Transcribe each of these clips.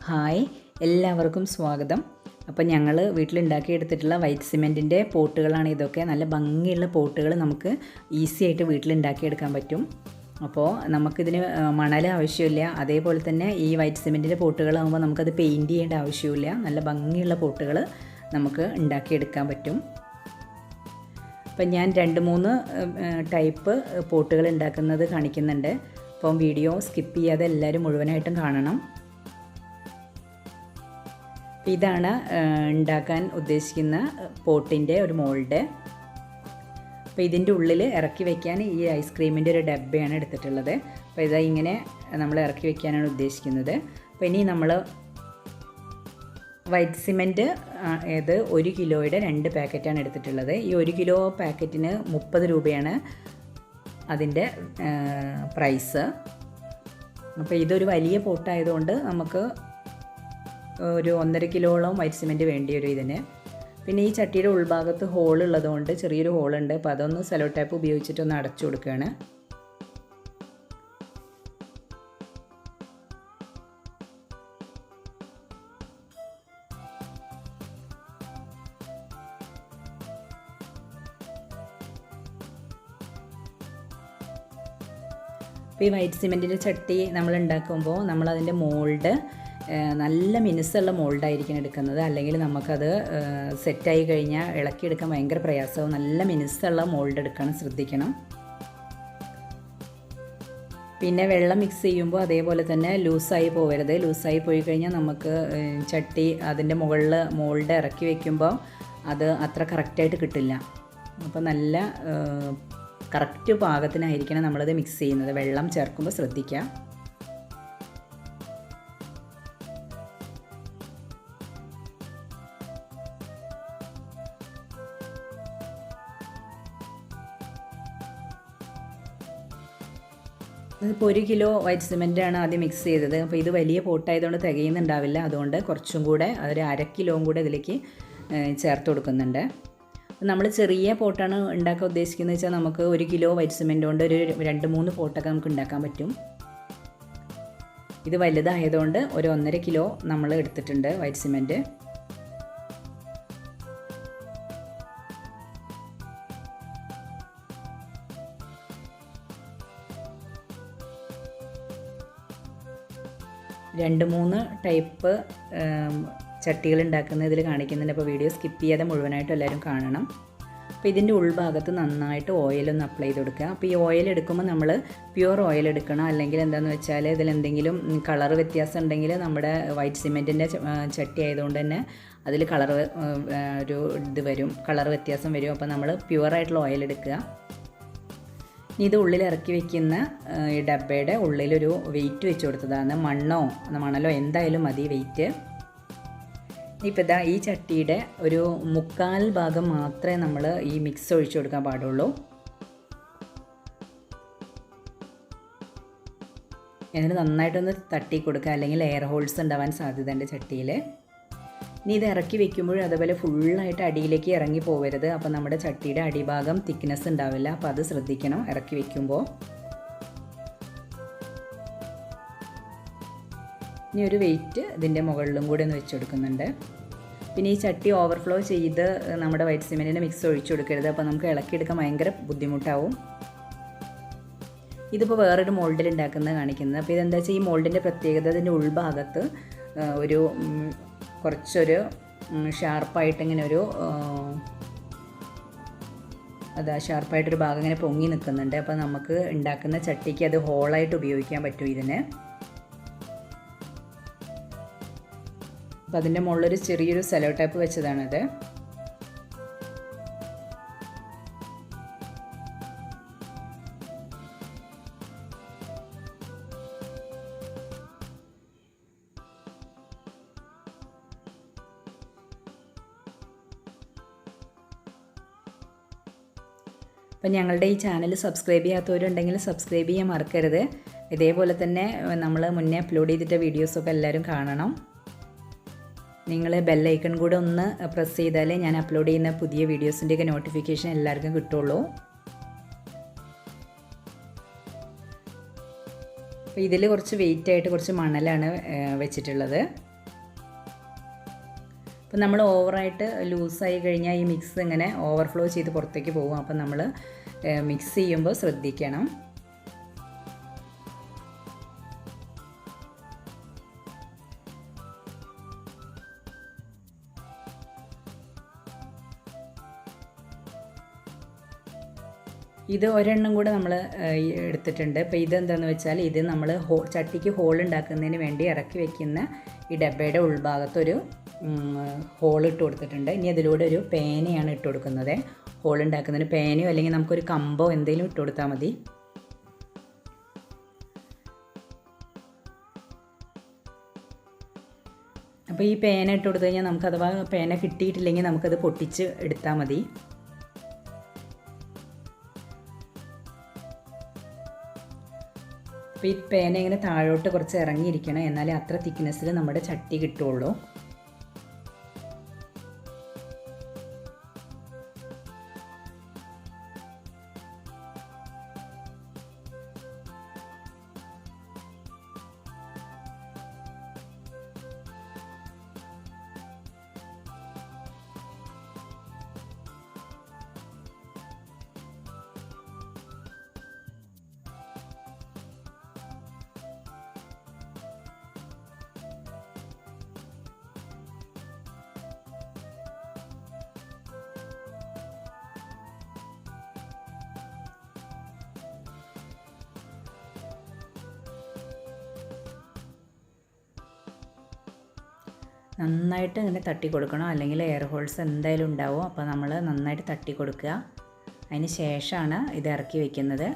Hi, എല്ലാവർക്കും സ്വാഗതം. അപ്പോൾ ഞങ്ങൾ വീട്ടിലുണ്ടാക്കിയെടുത്തിട്ടുള്ള വൈറ്റ് സിമെൻറ്റിൻ്റെ പോട്ടുകളാണ് ഇതൊക്കെ. നല്ല ഭംഗിയുള്ള പോട്ടുകൾ നമുക്ക് ഈസി ആയിട്ട് വീട്ടിലുണ്ടാക്കിയെടുക്കാൻ പറ്റും. അപ്പോൾ നമുക്കിതിന് മണൽ ആവശ്യമില്ല. അതേപോലെ തന്നെ ഈ വൈറ്റ് സിമെൻറ്റിൻ്റെ പോട്ടുകളാകുമ്പോൾ നമുക്കത് പെയിൻറ്റ് ചെയ്യേണ്ട ആവശ്യമില്ല. നല്ല ഭംഗിയുള്ള പോട്ടുകൾ നമുക്ക് ഉണ്ടാക്കിയെടുക്കാൻ പറ്റും. അപ്പം ഞാൻ 2-3 ടൈപ്പ് പോട്ടുകൾ ഉണ്ടാക്കുന്നത് കാണിക്കുന്നുണ്ട്. അപ്പം വീഡിയോ സ്കിപ്പ് ചെയ്യാതെ എല്ലാവരും മുഴുവനായിട്ടും കാണണം. ഇതാണ് ഉണ്ടാക്കാൻ ഉദ്ദേശിക്കുന്ന പോട്ടിൻ്റെ ഒരു മോൾഡ്. അപ്പോൾ ഇതിൻ്റെ ഉള്ളിൽ ഇറക്കി വയ്ക്കാൻ ഈ ഐസ്ക്രീമിൻ്റെ ഒരു ഡബ്ബയാണ് എടുത്തിട്ടുള്ളത്. അപ്പോൾ ഇതാ ഇങ്ങനെ നമ്മൾ ഇറക്കി വയ്ക്കാനാണ് ഉദ്ദേശിക്കുന്നത്. അപ്പോൾ ഇനി നമ്മൾ വൈറ്റ് സിമെൻറ്റ് ഇത് 1 കിലോയുടെ 2 പാക്കറ്റാണ് എടുത്തിട്ടുള്ളത്. ഈ 1 കിലോ പാക്കറ്റിന് 30 രൂപയാണ് അതിൻ്റെ പ്രൈസ്. അപ്പോൾ ഇതൊരു വലിയ പോട്ടായതുകൊണ്ട് നമുക്ക് ഒരു 1.5 കിലോളം വൈറ്റ് സിമെൻറ്റ് വേണ്ടി വരും ഇതിന്. പിന്നെ ഈ ചട്ടിയുടെ ഉൾഭാഗത്ത് ഹോൾ ഉള്ളതുകൊണ്ട് ചെറിയൊരു ഹോളുണ്ട്. അപ്പോൾ അതൊന്ന് സെലോ ടേപ്പ് ഉപയോഗിച്ചിട്ടൊന്ന് അടച്ചു കൊടുക്കുകയാണ്. അപ്പോൾ ഈ വൈറ്റ് സിമെൻറ്റിൻ്റെ ചട്ടി നമ്മൾ ഉണ്ടാക്കുമ്പോൾ നമ്മളതിൻ്റെ മോൾഡ് നല്ല മിനുസുള്ള മോൾഡായിരിക്കും എടുക്കുന്നത്. അല്ലെങ്കിൽ നമുക്കത് സെറ്റായി കഴിഞ്ഞാൽ ഇളക്കിയെടുക്കാൻ ഭയങ്കര പ്രയാസവും. നല്ല മിനുസുള്ള മോൾഡ് എടുക്കണം, ശ്രദ്ധിക്കണം. പിന്നെ വെള്ളം മിക്സ് ചെയ്യുമ്പോൾ അതേപോലെ തന്നെ ലൂസായി പോകരുത്. ലൂസായി പോയി കഴിഞ്ഞാൽ നമുക്ക് ചട്ടി അതിൻ്റെ മുകളിൽ മോൾഡ് ഇറക്കി വയ്ക്കുമ്പോൾ അത് അത്ര കറക്റ്റായിട്ട് കിട്ടില്ല. അപ്പോൾ നല്ല കറക്റ്റ് പാകത്തിനായിരിക്കണം നമ്മളത് മിക്സ് ചെയ്യുന്നത്. വെള്ളം ചേർക്കുമ്പോൾ ശ്രദ്ധിക്കുക. ഇതിപ്പോൾ 1 കിലോ വൈറ്റ് സിമെൻറ്റാണ് ആദ്യം മിക്സ് ചെയ്തത്. അപ്പോൾ ഇത് വലിയ പോട്ടായതുകൊണ്ട് തികയുന്നുണ്ടാവില്ല. അതുകൊണ്ട് കുറച്ചും കൂടെ ഒരു 1/2 കിലോയും കൂടെ ഇതിലേക്ക് ചേർത്ത് കൊടുക്കുന്നുണ്ട്. നമ്മൾ ചെറിയ പോട്ടാണ് ഉണ്ടാക്കാൻ ഉദ്ദേശിക്കുന്നത് വെച്ചാൽ നമുക്ക് 1 കിലോ വൈറ്റ് സിമെൻറ്റ് കൊണ്ട് ഒരു 2-3 പോട്ടൊക്കെ നമുക്ക് ഉണ്ടാക്കാൻ പറ്റും. ഇത് വലുതായതുകൊണ്ട് ഒരു 1.5 കിലോ നമ്മൾ എടുത്തിട്ടുണ്ട് വൈറ്റ് സിമെൻറ്റ്. രണ്ട് മൂന്ന് ടൈപ്പ് ചട്ടികൾ ഉണ്ടാക്കുന്ന ഇതിൽ കാണിക്കുന്നുണ്ട്. അപ്പോൾ വീഡിയോ സ്കിപ്പ് ചെയ്യാതെ മുഴുവനായിട്ടും എല്ലാവരും കാണണം. അപ്പോൾ ഇതിൻ്റെ ഉൾഭാഗത്ത് നന്നായിട്ട് ഓയിലൊന്ന് അപ്ലൈ ചെയ്ത് കൊടുക്കുക. അപ്പോൾ ഈ ഓയിൽ എടുക്കുമ്പോൾ നമ്മൾ പ്യുവർ ഓയിൽ എടുക്കണം. അല്ലെങ്കിൽ എന്താണെന്ന് വെച്ചാൽ ഇതിലെന്തെങ്കിലും കളർ വ്യത്യാസം ഉണ്ടെങ്കിൽ നമ്മുടെ വൈറ്റ് സിമെൻറ്റിൻ്റെ ചട്ടി ആയതുകൊണ്ട് തന്നെ അതിൽ കളർ ഒരു ഇത് വരും, കളർ വ്യത്യാസം വരും. അപ്പോൾ നമ്മൾ പ്യുവറായിട്ടുള്ള ഓയിൽ എടുക്കുക. ഇത് ഉള്ളിൽ ഇറക്കി വയ്ക്കുന്ന ഈ ഡബ്ബയുടെ ഉള്ളിലൊരു വെയിറ്റ് വെച്ച് കൊടുത്തതാണ്. മണലോ എന്തായാലും മതി വെയിറ്റ്. ഇപ്പോൾ ഇതാ ഈ ചട്ടിയുടെ ഒരു 1/4 ഭാഗം മാത്രമേ നമ്മൾ ഈ മിക്സ് ഒഴിച്ചു കൊടുക്കാൻ പാടുള്ളൂ. എന്നിട്ട് നന്നായിട്ടൊന്ന് തട്ടി കൊടുക്കുക, അല്ലെങ്കിൽ എയർ ഹോൾസ് ഉണ്ടാവാൻ സാധ്യതയുണ്ട് ചട്ടിയിൽ. ഇനി ഇത് ഇറക്കി വെക്കുമ്പോഴും അതുപോലെ ഫുള്ളായിട്ട് അടിയിലേക്ക് ഇറങ്ങി പോകരുത്. അപ്പോൾ നമ്മുടെ ചട്ടിയുടെ അടിഭാഗം തിക്നെസ് ഉണ്ടാവില്ല. അപ്പോൾ അത് ശ്രദ്ധിക്കണം ഇറക്കി വെക്കുമ്പോൾ. ഇനി ഒരു വെയിറ്റ് ഇതിൻ്റെ മുകളിലും കൂടെ ഒന്ന് വെച്ച് കൊടുക്കുന്നുണ്ട്. പിന്നെ ഈ ചട്ടി ഓവർഫ്ലോ ചെയ്ത് നമ്മുടെ വൈറ്റ് സിമെൻറ്റിൻ്റെ മിക്സ് ഒഴിച്ചു കൊടുക്കരുത്. അപ്പോൾ നമുക്ക് ഇളക്കിയെടുക്കാൻ ഭയങ്കര ബുദ്ധിമുട്ടാവും. ഇതിപ്പോൾ വേറൊരു മോൾഡിൽ ഉണ്ടാക്കുന്നത് കാണിക്കുന്നത്. അപ്പോൾ ഇതെന്താ വെച്ചാൽ ഈ മോൾഡിൻ്റെ പ്രത്യേകത ഇതിൻ്റെ ഉൾഭാഗത്ത് ഒരു കുറച്ചൊരു ഷാർപ്പായിട്ട് ഇങ്ങനെ ഒരു ഷാർപ്പായിട്ടൊരു ഭാഗം ഇങ്ങനെ പൊങ്ങി നിൽക്കുന്നുണ്ട്. അപ്പോൾ നമുക്ക് ഉണ്ടാക്കുന്ന ചട്ടിക്ക് അത് ഹോളായിട്ട് ഉപയോഗിക്കാൻ പറ്റും ഇതിന്. അപ്പോൾ അതിൻ്റെ മുകളിലൊരു ചെറിയൊരു സെലോ ടേപ്പ് വെച്ചതാണത്. അപ്പം ഞങ്ങളുടെ ഈ ചാനൽ സബ്സ്ക്രൈബ് ചെയ്യാത്തവരുണ്ടെങ്കിൽ സബ്സ്ക്രൈബ് ചെയ്യാൻ മറക്കരുത്. ഇതേപോലെ തന്നെ നമ്മൾ മുന്നേ അപ്ലോഡ് ചെയ്തിട്ട വീഡിയോസൊക്കെ എല്ലാവരും കാണണം. നിങ്ങൾ ബെല്ലൈക്കൺ കൂടെ ഒന്ന് പ്രസ് ചെയ്താലേ ഞാൻ അപ്ലോഡ് ചെയ്യുന്ന പുതിയ വീഡിയോസിൻ്റെയൊക്കെ നോട്ടിഫിക്കേഷൻ എല്ലാവർക്കും കിട്ടുള്ളൂ. അപ്പോൾ ഇതിൽ കുറച്ച് വെയിറ്റ് ആയിട്ട് കുറച്ച് മണലാണ് വെച്ചിട്ടുള്ളത്. അപ്പോൾ നമ്മൾ ഓവറായിട്ട് ലൂസായി കഴിഞ്ഞാൽ ഈ മിക്സ് ഇങ്ങനെ ഓവർഫ്ലോ ചെയ്ത് പുറത്തേക്ക് പോകും. അപ്പോൾ നമ്മൾ മിക്സ് ചെയ്യുമ്പോൾ ശ്രദ്ധിക്കണം. ഇത് ഒരെണ്ണം കൂടെ നമ്മൾ എടുത്തിട്ടുണ്ട്. അപ്പോൾ ഇതെന്താണെന്ന് വെച്ചാൽ ഇത് നമ്മൾ ചട്ടിക്ക് ഹോൾ ഉണ്ടാക്കുന്നതിന് വേണ്ടി ഇറക്കി വെക്കുന്ന ഈ ഡബ്ബയുടെ ഉൾഭാഗത്തൊരു ഹോൾ ഇട്ട് കൊടുത്തിട്ടുണ്ട്. ഇനി അതിലൂടെ ഒരു പേനയാണ് ഇട്ട് കൊടുക്കുന്നത്. ഹോൾ ഉണ്ടാക്കുന്നതിന് പേനയോ അല്ലെങ്കിൽ നമുക്കൊരു കമ്പോ എന്തെങ്കിലും ഇട്ട് കൊടുത്താൽ മതി. അപ്പോൾ ഈ പേന ഇട്ട് കൊടുത്തു കഴിഞ്ഞാൽ നമുക്ക് അഥവാ പേന കിട്ടിയിട്ടില്ലെങ്കിൽ നമുക്കത് പൊട്ടിച്ച് എടുത്താൽ മതി. അപ്പോൾ ഈ പേന ഇങ്ങനെ താഴോട്ട് കുറച്ച് ഇറങ്ങിയിരിക്കണം, എന്നാലേ അത്ര തിക്നെസ്സിൽ നമ്മുടെ ചട്ടി കിട്ടുള്ളൂ. നന്നായിട്ട് ഇങ്ങനെ തട്ടി കൊടുക്കണം, അല്ലെങ്കിൽ എയർ ഹോൾസ് എന്തായാലും ഉണ്ടാവും. അപ്പോൾ നമ്മൾ നന്നായിട്ട് തട്ടി കൊടുക്കുക. അതിന് ശേഷമാണ് ഇത് ഇറക്കി വയ്ക്കുന്നത്.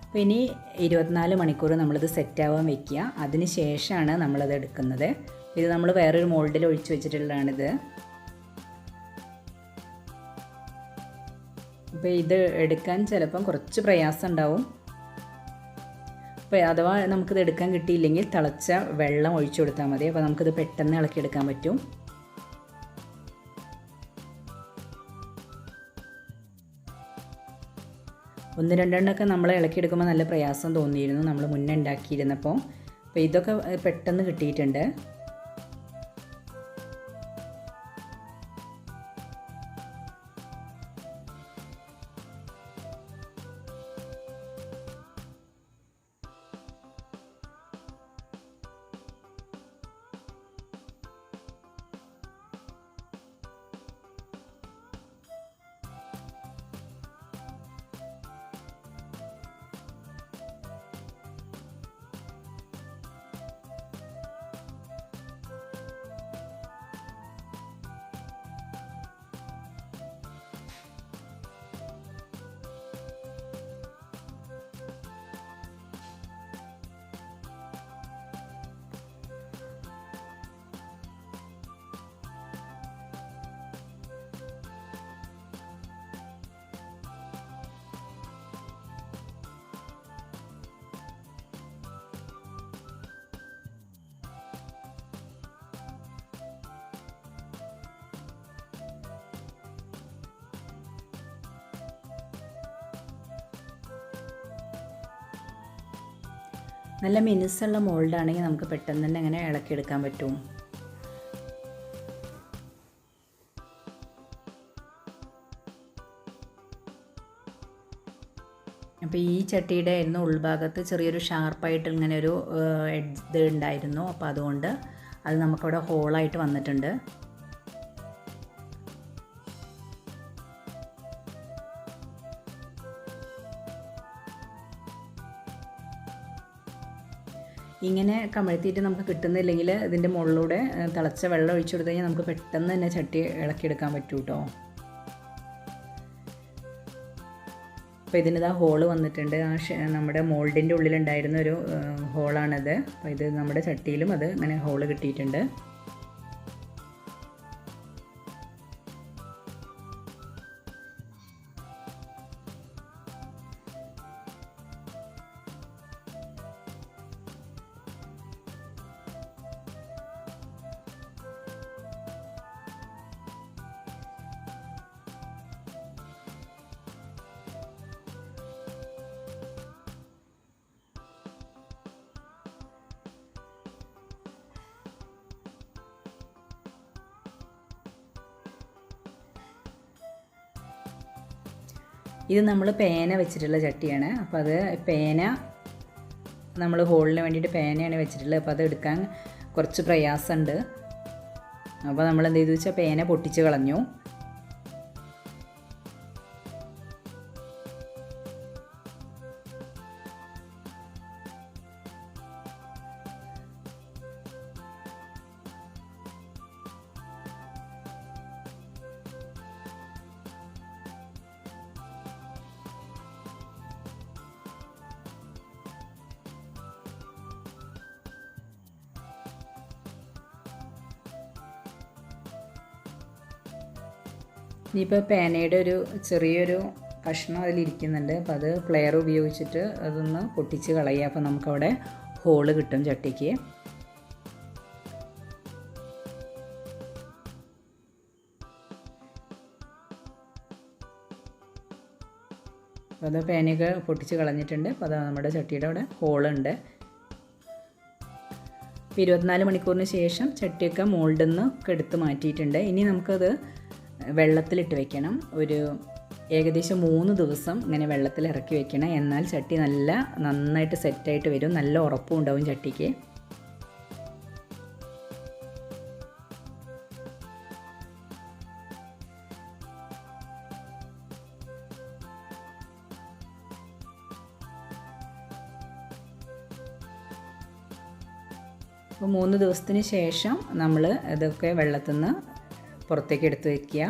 അപ്പോൾ ഇനി 24 മണിക്കൂർ നമ്മളിത് സെറ്റാവാൻ വയ്ക്കുക. അതിന് ശേഷമാണ് നമ്മളത് എടുക്കുന്നത്. ഇത് നമ്മൾ വേറൊരു മോൾഡിൽ ഒഴിച്ച് വെച്ചിട്ടുള്ളതാണിത്. അപ്പോൾ ഇത് എടുക്കാൻ ചിലപ്പം കുറച്ച് പ്രയാസം ഉണ്ടാവും. അപ്പോൾ അഥവാ നമുക്കിത് എടുക്കാൻ കിട്ടിയില്ലെങ്കിൽ തിളച്ച വെള്ളം ഒഴിച്ചു കൊടുത്താൽ മതി. അപ്പോൾ നമുക്കിത് പെട്ടെന്ന് ഇളക്കിയെടുക്കാൻ പറ്റും. ഒന്ന് രണ്ടെണ്ണമൊക്കെ നമ്മൾ ഇളക്കിയെടുക്കുമ്പോൾ നല്ല പ്രയാസം തോന്നിയിരുന്നു നമ്മൾ മുന്നേ ഉണ്ടാക്കിയിരുന്നപ്പോൾ. അപ്പോൾ ഇതൊക്കെ പെട്ടെന്ന് കിട്ടിയിട്ടുണ്ട്. നല്ല മിനുസുള്ള മോൾഡാണെങ്കിൽ നമുക്ക് പെട്ടെന്ന് തന്നെ അങ്ങനെ ഇളക്കിയെടുക്കാൻ പറ്റും. അപ്പോൾ ഈ ചട്ടിയുടെ ആയിരുന്നു ഉൾഭാഗത്ത് ചെറിയൊരു ഷാർപ്പായിട്ട് ഇങ്ങനെ ഒരു ഇത് ഉണ്ടായിരുന്നു. അപ്പോൾ അതുകൊണ്ട് അത് നമുക്കവിടെ ഹോളായിട്ട് വന്നിട്ടുണ്ട്. ഇങ്ങനെ കമഴ്ത്തിയിട്ട് നമുക്ക് കിട്ടുന്നില്ലെങ്കിൽ ഇതിൻ്റെ മുകളിലൂടെ തിളച്ച വെള്ളം ഒഴിച്ചു കൊടുത്തു കഴിഞ്ഞാൽ നമുക്ക് പെട്ടെന്ന് തന്നെ ചട്ടി ഇളക്കിയെടുക്കാൻ പറ്റും കേട്ടോ. അപ്പോൾ ഇതിനിതാ ഹോള് വന്നിട്ടുണ്ട്. നമ്മുടെ മോൾഡിൻ്റെ ഉള്ളിലുണ്ടായിരുന്ന ഒരു ഹോളാണത്. അപ്പോൾ ഇത് നമ്മുടെ ചട്ടിയിലും അത് അങ്ങനെ ഹോള് കിട്ടിയിട്ടുണ്ട്. ഇത് നമ്മൾ പേന വെച്ചിട്ടുള്ള ചട്ടിയാണ്. അപ്പോൾ അത് പേന നമ്മൾ ഹോളിന് വേണ്ടിയിട്ട് പേനയാണ് വെച്ചിട്ടുള്ളത്. അപ്പോൾ അത് എടുക്കാൻ കുറച്ച് പ്രയാസമുണ്ട്. അപ്പോൾ നമ്മൾ എന്ത് ചെയ്തു വെച്ചാൽ പേന പൊട്ടിച്ച് കളഞ്ഞു. ഇനിയിപ്പോൾ പേനയുടെ ഒരു ചെറിയൊരു കഷ്ണം അതിലിരിക്കുന്നുണ്ട്. അപ്പോൾ അത് പ്ലെയർ ഉപയോഗിച്ചിട്ട് അതൊന്ന് പൊട്ടിച്ച് കളയുക. അപ്പോൾ നമുക്കവിടെ ഹോള് കിട്ടും ചട്ടിക്ക്. അപ്പോൾ അത് പേനയൊക്കെ പൊട്ടിച്ച് കളഞ്ഞിട്ടുണ്ട്. അപ്പോൾ അത് നമ്മുടെ ചട്ടിയുടെ അവിടെ ഹോളുണ്ട്. 24 മണിക്കൂറിന് ശേഷം ചട്ടിയൊക്കെ മോൾഡിൽ നിന്ന് ഒക്കെ എടുത്ത് മാറ്റിയിട്ടുണ്ട്. ഇനി നമുക്കത് വെള്ളത്തിലിട്ട് വെക്കണം. ഒരു ഏകദേശം 3 ദിവസം ഇങ്ങനെ വെള്ളത്തിൽ ഇറക്കി വെക്കണം. എന്നാൽ ചട്ടി നന്നായിട്ട് സെറ്റായിട്ട് വരും. നല്ല ഉറപ്പും ഉണ്ടാവും ചട്ടിക്ക്. അപ്പോൾ 3 ദിവസത്തിന് ശേഷം നമ്മൾ ഇതൊക്കെ വെള്ളത്തിൽ നിന്ന് പുറത്തേക്ക് എടുത്ത് വയ്ക്കുക.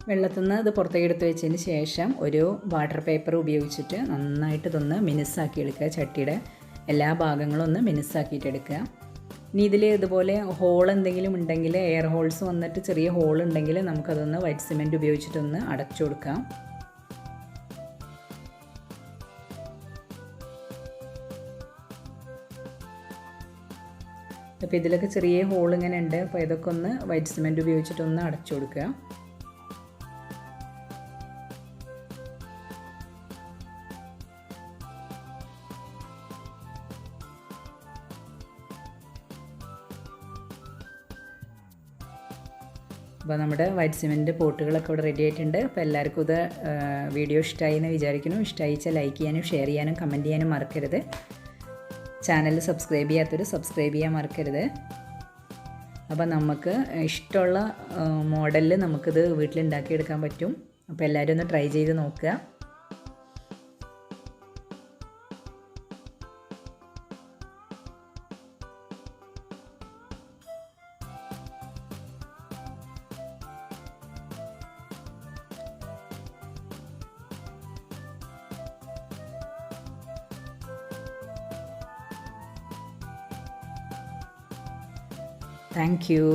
വെള്ളത്തിൽ നിന്ന് ഇത് പുറത്തേക്ക് എടുത്ത് വെച്ചതിന് ശേഷം ഒരു വാട്ടർ പേപ്പർ ഉപയോഗിച്ചിട്ട് നന്നായിട്ട് ഇതൊന്ന് മിനുസാക്കി എടുക്കുക. ചട്ടിയുടെ എല്ലാ ഭാഗങ്ങളും ഒന്ന് മിനുസാക്കിയിട്ട് എടുക്കുക. ഇനി ഇതിൽ ഇതുപോലെ ഹോൾ എന്തെങ്കിലും ഉണ്ടെങ്കിൽ, എയർ ഹോൾസ് വന്നിട്ട് ചെറിയ ഹോൾ ഉണ്ടെങ്കിൽ നമുക്കതൊന്ന് വൈറ്റ് സിമെൻറ്റ് ഉപയോഗിച്ചിട്ടൊന്ന് അടച്ചു കൊടുക്കാം. അപ്പോൾ ഇതിലൊക്കെ ചെറിയ ഹോൾ ഇങ്ങനെ ഉണ്ട്. അപ്പോൾ ഇതൊക്കെ ഒന്ന് വൈറ്റ് സിമെൻറ്റ് ഉപയോഗിച്ചിട്ടൊന്ന് അടച്ചു കൊടുക്കുക. അപ്പോൾ നമ്മുടെ വൈറ്റ് സിമെൻറ്റ് പോട്ടുകളൊക്കെ ഇവിടെ റെഡി ആയിട്ടുണ്ട്. അപ്പോൾ എല്ലാവർക്കും ഇത് വീഡിയോ ഇഷ്ടമായി എന്ന് വിചാരിക്കുന്നു. ഇഷ്ടമായിച്ചാൽ ലൈക്ക് ചെയ്യാനും ഷെയർ ചെയ്യാനും കമൻറ്റ് ചെയ്യാനും മറക്കരുത്. ചാനൽ സബ്സ്ക്രൈബ് ചെയ്യാത്തവർ സബ്സ്ക്രൈബ് ചെയ്യാൻ മറക്കരുത്. അപ്പോൾ നമുക്ക് ഇഷ്ടമുള്ള മോഡലിൽ നമുക്കിത് വീട്ടിലുണ്ടാക്കിയെടുക്കാൻ പറ്റും. അപ്പോൾ എല്ലാവരും ഒന്ന് ട്രൈ ചെയ്ത് നോക്കുക. Thank you.